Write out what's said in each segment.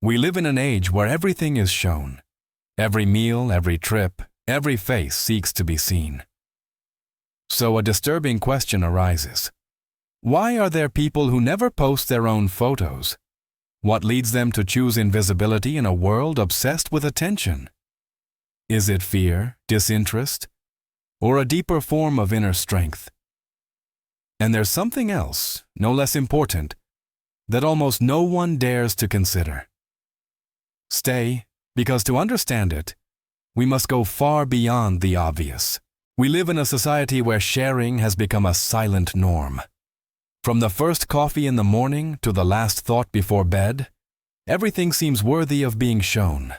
We live in an age where everything is shown. Every meal, every trip, every face seeks to be seen. So a disturbing question arises. Why are there people who never post their own photos? What leads them to choose invisibility in a world obsessed with attention? Is it fear, disinterest, or a deeper form of inner strength? And there's something else, no less important, that almost no one dares to consider. Stay, because to understand it, we must go far beyond the obvious. We live in a society where sharing has become a silent norm. From the first coffee in the morning to the last thought before bed, everything seems worthy of being shown.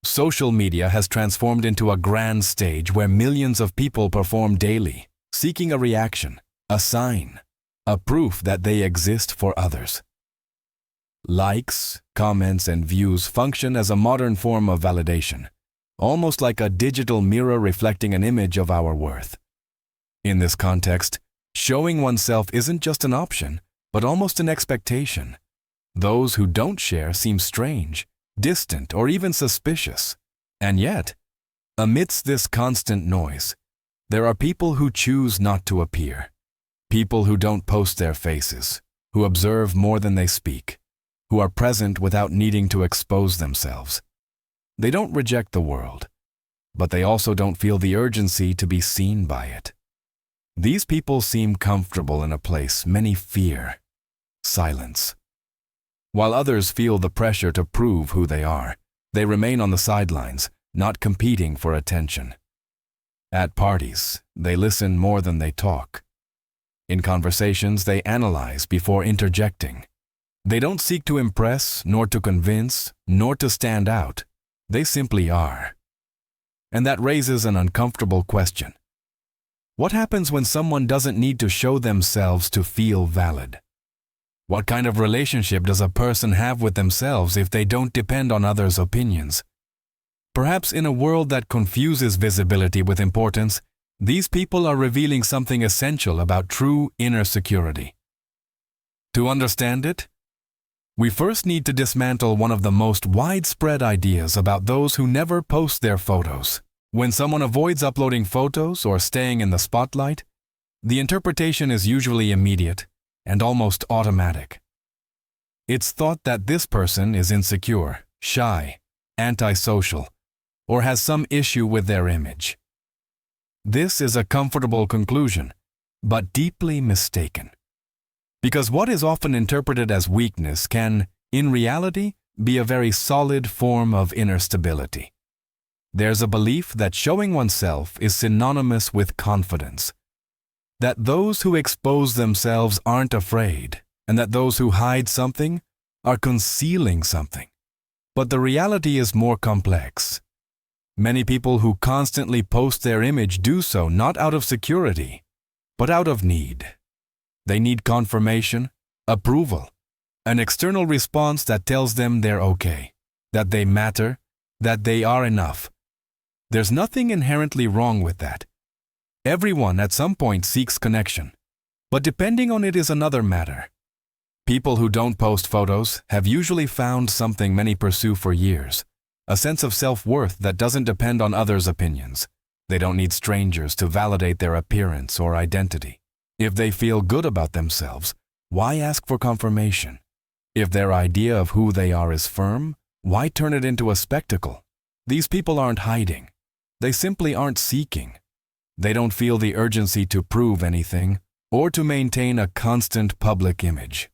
Social media has transformed into a grand stage where millions of people perform daily, seeking a reaction, a sign, a proof that they exist for others. Likes, comments, and views function as a modern form of validation, almost like a digital mirror reflecting an image of our worth. In this context, showing oneself isn't just an option, but almost an expectation. Those who don't share seem strange, distant, or even suspicious. And yet, amidst this constant noise, there are people who choose not to appear. People who don't post their faces, who observe more than they speak, who are present without needing to expose themselves. They don't reject the world, but they also don't feel the urgency to be seen by it. These people seem comfortable in a place many fear: silence. While others feel the pressure to prove who they are, they remain on the sidelines, not competing for attention. At parties, they listen more than they talk. In conversations, they analyze before interjecting. They don't seek to impress, nor to convince, nor to stand out. They simply are. And that raises an uncomfortable question. What happens when someone doesn't need to show themselves to feel valid? What kind of relationship does a person have with themselves if they don't depend on others' opinions? Perhaps in a world that confuses visibility with importance, these people are revealing something essential about true inner security. To understand it, we first need to dismantle one of the most widespread ideas about those who never post their photos. When someone avoids uploading photos or staying in the spotlight, the interpretation is usually immediate and almost automatic. It's thought that this person is insecure, shy, antisocial, or has some issue with their image. This is a comfortable conclusion, but deeply mistaken. Because what is often interpreted as weakness can, in reality, be a very solid form of inner stability. There's a belief that showing oneself is synonymous with confidence, that those who expose themselves aren't afraid, and that those who hide something are concealing something. But the reality is more complex. Many people who constantly post their image do so not out of security, but out of need. They need confirmation, approval, an external response that tells them they're okay, that they matter, that they are enough. There's nothing inherently wrong with that. Everyone at some point seeks connection, but depending on it is another matter. People who don't post photos have usually found something many pursue for years, a sense of self-worth that doesn't depend on others' opinions. They don't need strangers to validate their appearance or identity. If they feel good about themselves, why ask for confirmation? If their idea of who they are is firm, why turn it into a spectacle? These people aren't hiding. They simply aren't seeking. They don't feel the urgency to prove anything or to maintain a constant public image.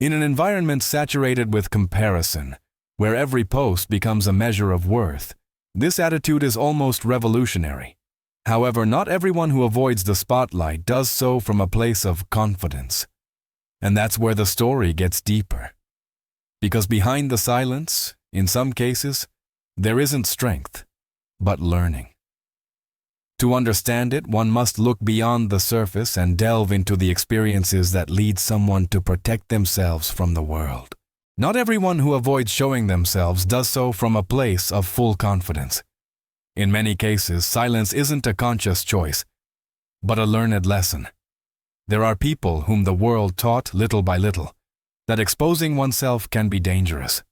In an environment saturated with comparison, where every post becomes a measure of worth, this attitude is almost revolutionary. However, not everyone who avoids the spotlight does so from a place of confidence. And that's where the story gets deeper. Because behind the silence, in some cases, there isn't strength, but learning. To understand it, one must look beyond the surface and delve into the experiences that lead someone to protect themselves from the world. Not everyone who avoids showing themselves does so from a place of full confidence. In many cases, silence isn't a conscious choice, but a learned lesson. There are people whom the world taught little by little that exposing oneself can be dangerous,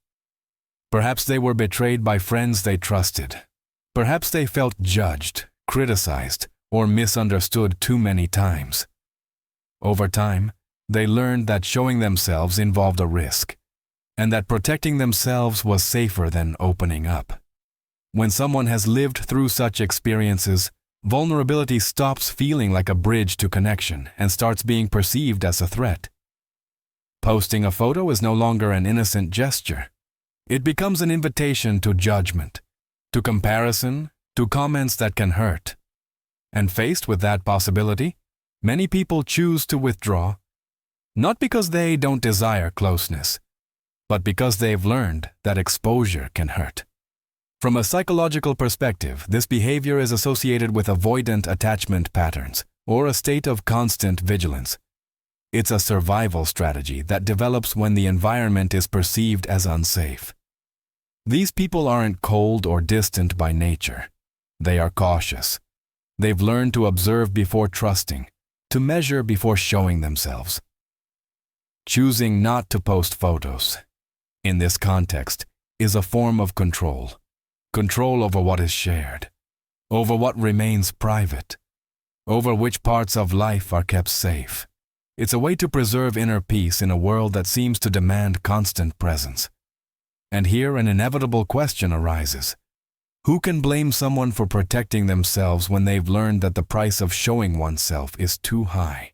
Perhaps they were betrayed by friends they trusted. Perhaps they felt judged, criticized, or misunderstood too many times. Over time, they learned that showing themselves involved a risk, and that protecting themselves was safer than opening up. When someone has lived through such experiences, vulnerability stops feeling like a bridge to connection and starts being perceived as a threat. Posting a photo is no longer an innocent gesture. It becomes an invitation to judgment, to comparison, to comments that can hurt. And faced with that possibility, many people choose to withdraw, not because they don't desire closeness, but because they've learned that exposure can hurt. From a psychological perspective, this behavior is associated with avoidant attachment patterns, or a state of constant vigilance. It's a survival strategy that develops when the environment is perceived as unsafe. These people aren't cold or distant by nature. They are cautious. They've learned to observe before trusting, to measure before showing themselves. Choosing not to post photos, in this context, is a form of control. Control over what is shared, over what remains private, over which parts of life are kept safe. It's a way to preserve inner peace in a world that seems to demand constant presence. And here an inevitable question arises. Who can blame someone for protecting themselves when they've learned that the price of showing oneself is too high?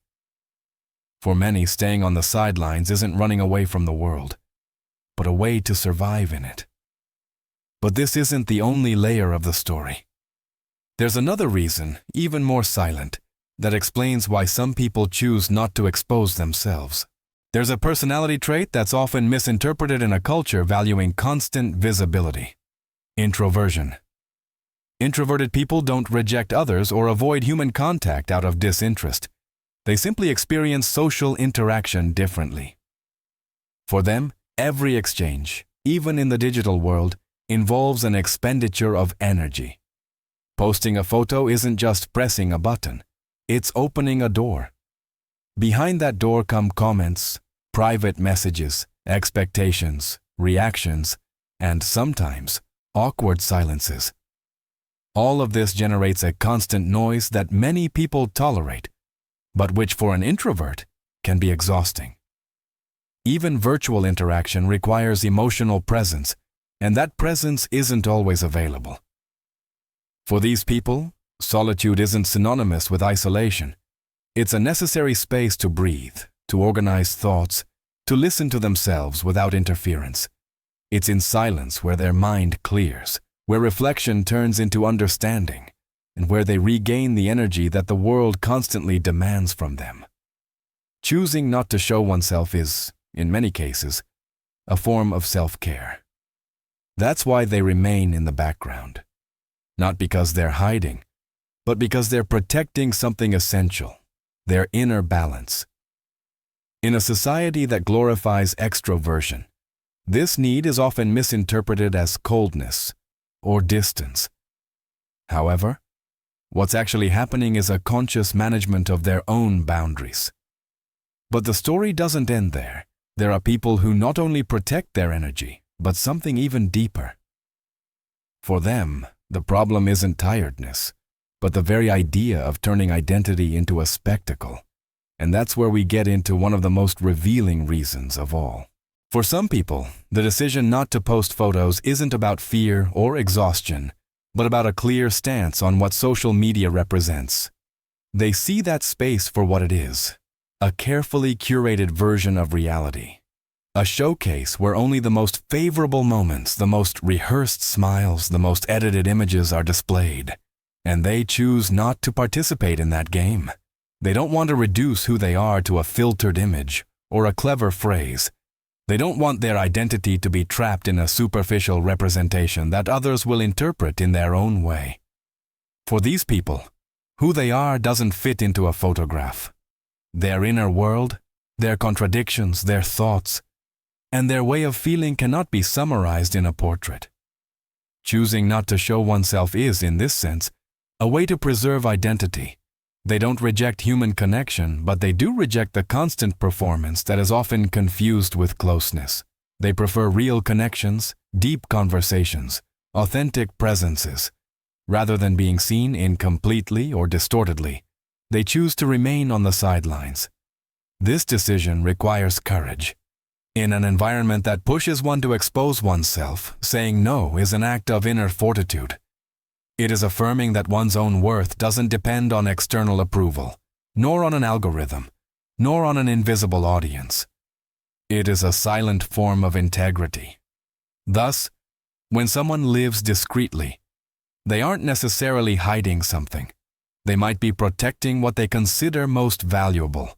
For many, staying on the sidelines isn't running away from the world, but a way to survive in it. But this isn't the only layer of the story. There's another reason, even more silent, that explains why some people choose not to expose themselves. There's a personality trait that's often misinterpreted in a culture valuing constant visibility: introversion. Introverted people don't reject others or avoid human contact out of disinterest. They simply experience social interaction differently. For them, every exchange, even in the digital world, involves an expenditure of energy. Posting a photo isn't just pressing a button, it's opening a door. Behind that door come comments, private messages, expectations, reactions, and sometimes awkward silences. All of this generates a constant noise that many people tolerate, but which for an introvert can be exhausting. Even virtual interaction requires emotional presence, and that presence isn't always available. For these people, solitude isn't synonymous with isolation. It's a necessary space to breathe, to organize thoughts, to listen to themselves without interference. It's in silence where their mind clears, where reflection turns into understanding, and where they regain the energy that the world constantly demands from them. Choosing not to show oneself is, in many cases, a form of self-care. That's why they remain in the background. Not because they're hiding, but because they're protecting something essential: their inner balance. In a society that glorifies extroversion, this need is often misinterpreted as coldness or distance. However, what's actually happening is a conscious management of their own boundaries. But the story doesn't end there. There are people who not only protect their energy, but something even deeper. For them, the problem isn't tiredness, but the very idea of turning identity into a spectacle. And that's where we get into one of the most revealing reasons of all. For some people, the decision not to post photos isn't about fear or exhaustion, but about a clear stance on what social media represents. They see that space for what it is: a carefully curated version of reality. A showcase where only the most favorable moments, the most rehearsed smiles, the most edited images are displayed. And they choose not to participate in that game. They don't want to reduce who they are to a filtered image or a clever phrase. They don't want their identity to be trapped in a superficial representation that others will interpret in their own way. For these people, who they are doesn't fit into a photograph. Their inner world, their contradictions, their thoughts, and their way of feeling cannot be summarized in a portrait. Choosing not to show oneself is, in this sense, a way to preserve identity. They don't reject human connection, but they do reject the constant performance that is often confused with closeness. They prefer real connections, deep conversations, authentic presences. Rather than being seen incompletely or distortedly, they choose to remain on the sidelines. This decision requires courage. In an environment that pushes one to expose oneself, saying no is an act of inner fortitude. It is affirming that one's own worth doesn't depend on external approval, nor on an algorithm, nor on an invisible audience. It is a silent form of integrity. Thus, when someone lives discreetly, they aren't necessarily hiding something. They might be protecting what they consider most valuable.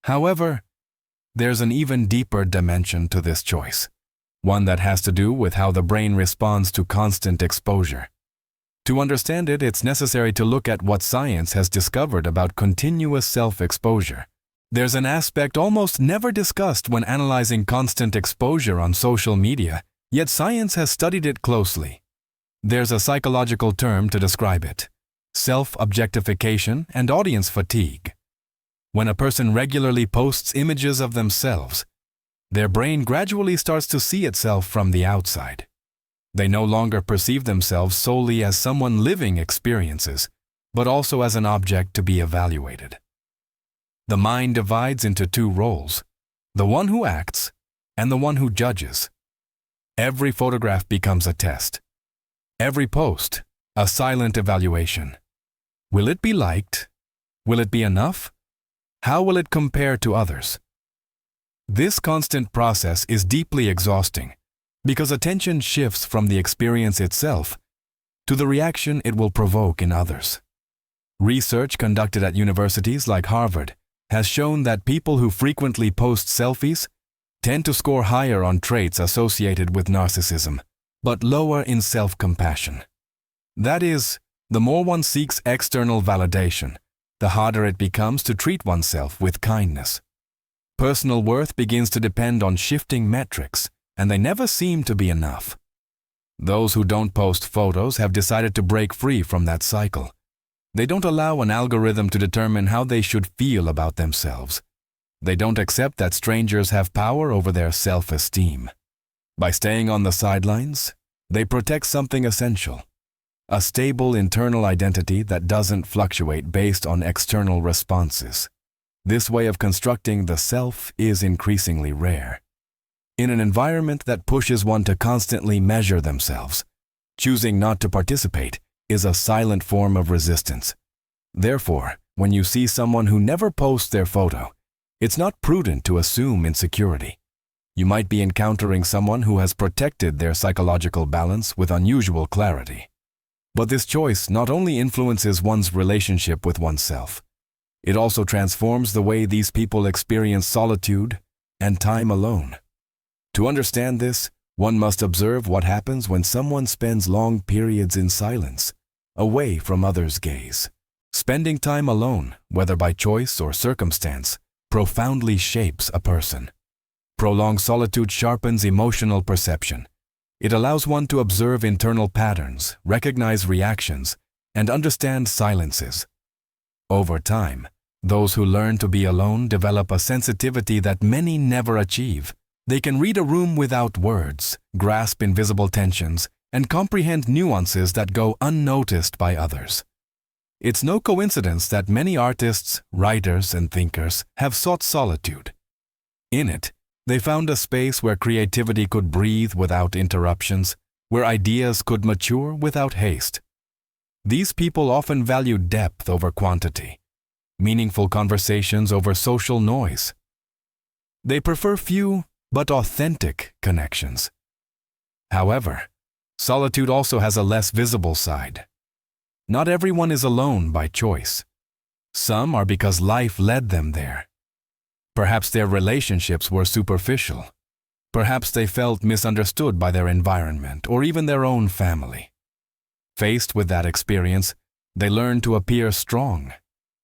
However, there's an even deeper dimension to this choice, one that has to do with how the brain responds to constant exposure. To understand it, it's necessary to look at what science has discovered about continuous self-exposure. There's an aspect almost never discussed when analyzing constant exposure on social media, yet science has studied it closely. There's a psychological term to describe it: self-objectification and audience fatigue. When a person regularly posts images of themselves, their brain gradually starts to see itself from the outside. They no longer perceive themselves solely as someone living experiences, but also as an object to be evaluated. The mind divides into two roles: the one who acts and the one who judges. Every photograph becomes a test. Every post, a silent evaluation. Will it be liked? Will it be enough? How will it compare to others? This constant process is deeply exhausting because attention shifts from the experience itself to the reaction it will provoke in others. Research conducted at universities like Harvard has shown that people who frequently post selfies tend to score higher on traits associated with narcissism, but lower in self-compassion. That is, the more one seeks external validation, the harder it becomes to treat oneself with kindness. Personal worth begins to depend on shifting metrics, and they never seem to be enough. Those who don't post photos have decided to break free from that cycle. They don't allow an algorithm to determine how they should feel about themselves. They don't accept that strangers have power over their self-esteem. By staying on the sidelines, they protect something essential: a stable internal identity that doesn't fluctuate based on external responses. This way of constructing the self is increasingly rare. In an environment that pushes one to constantly measure themselves, choosing not to participate is a silent form of resistance. Therefore, when you see someone who never posts their photo, it's not prudent to assume insecurity. You might be encountering someone who has protected their psychological balance with unusual clarity. But this choice not only influences one's relationship with oneself, it also transforms the way these people experience solitude and time alone. To understand this, one must observe what happens when someone spends long periods in silence, away from others' gaze. Spending time alone, whether by choice or circumstance, profoundly shapes a person. Prolonged solitude sharpens emotional perception. It allows one to observe internal patterns, recognize reactions, and understand silences. Over time, those who learn to be alone develop a sensitivity that many never achieve. They can read a room without words, grasp invisible tensions, and comprehend nuances that go unnoticed by others. It's no coincidence that many artists, writers, and thinkers have sought solitude. In it, they found a space where creativity could breathe without interruptions, where ideas could mature without haste. These people often value depth over quantity, meaningful conversations over social noise. They prefer few but authentic connections. However, solitude also has a less visible side. Not everyone is alone by choice. Some are because life led them there. Perhaps their relationships were superficial. Perhaps they felt misunderstood by their environment or even their own family. Faced with that experience, they learn to appear strong,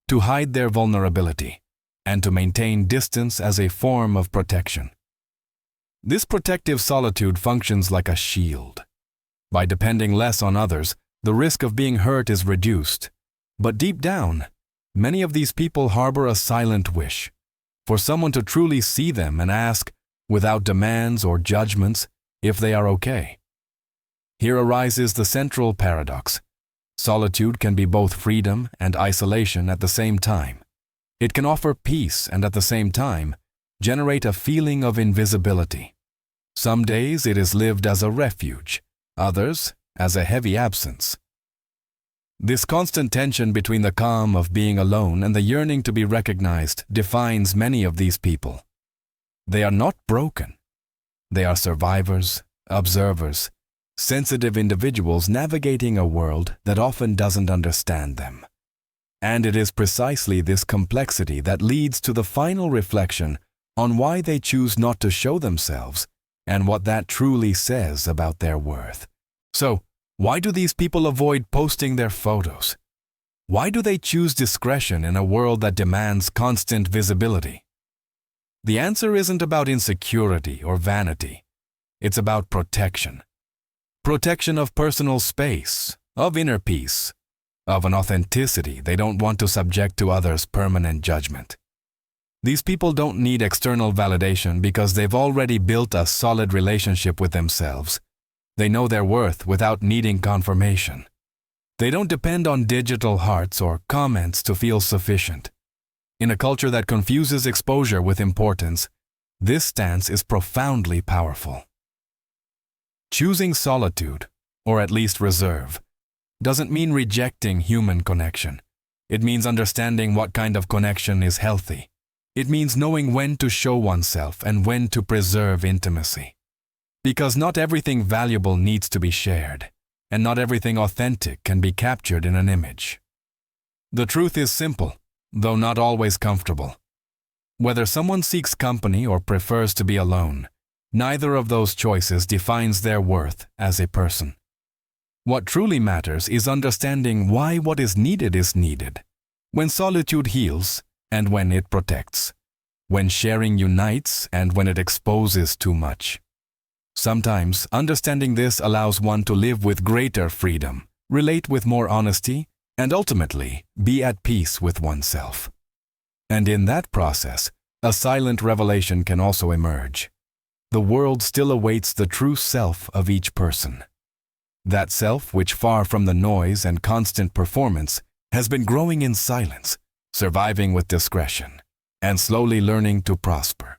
to hide their vulnerability, and to maintain distance as a form of protection. This protective solitude functions like a shield. By depending less on others, the risk of being hurt is reduced. But deep down, many of these people harbor a silent wish for someone to truly see them and ask, without demands or judgments if they are okay. Here arises the central paradox. Solitude can be both freedom and isolation at the same time. It can offer peace and at the same time generate a feeling of invisibility. Some days it is lived as a refuge, others as a heavy absence. This constant tension between the calm of being alone and the yearning to be recognized defines many of these people. They are not broken. They are survivors, observers, sensitive individuals navigating a world that often doesn't understand them. And it is precisely this complexity that leads to the final reflection on why they choose not to show themselves and what that truly says about their worth. So, why do these people avoid posting their photos? Why do they choose discretion in a world that demands constant visibility? The answer isn't about insecurity or vanity. It's about protection. Protection of personal space, of inner peace, of an authenticity they don't want to subject to others' permanent judgment. These people don't need external validation because they've already built a solid relationship with themselves. They know their worth without needing confirmation. They don't depend on digital hearts or comments to feel sufficient. In a culture that confuses exposure with importance, this stance is profoundly powerful. Choosing solitude, or at least reserve, doesn't mean rejecting human connection. It means understanding what kind of connection is healthy. It means knowing when to show oneself and when to preserve intimacy. Because not everything valuable needs to be shared, and not everything authentic can be captured in an image. The truth is simple, though not always comfortable. Whether someone seeks company or prefers to be alone, neither of those choices defines their worth as a person. What truly matters is understanding why what is needed, when solitude heals and when it protects, when sharing unites and when it exposes too much. Sometimes understanding this allows one to live with greater freedom, relate with more honesty, and ultimately be at peace with oneself. And in that process, a silent revelation can also emerge. The world still awaits the true self of each person. That self which, far from the noise and constant performance, has been growing in silence, surviving with discretion, and slowly learning to prosper.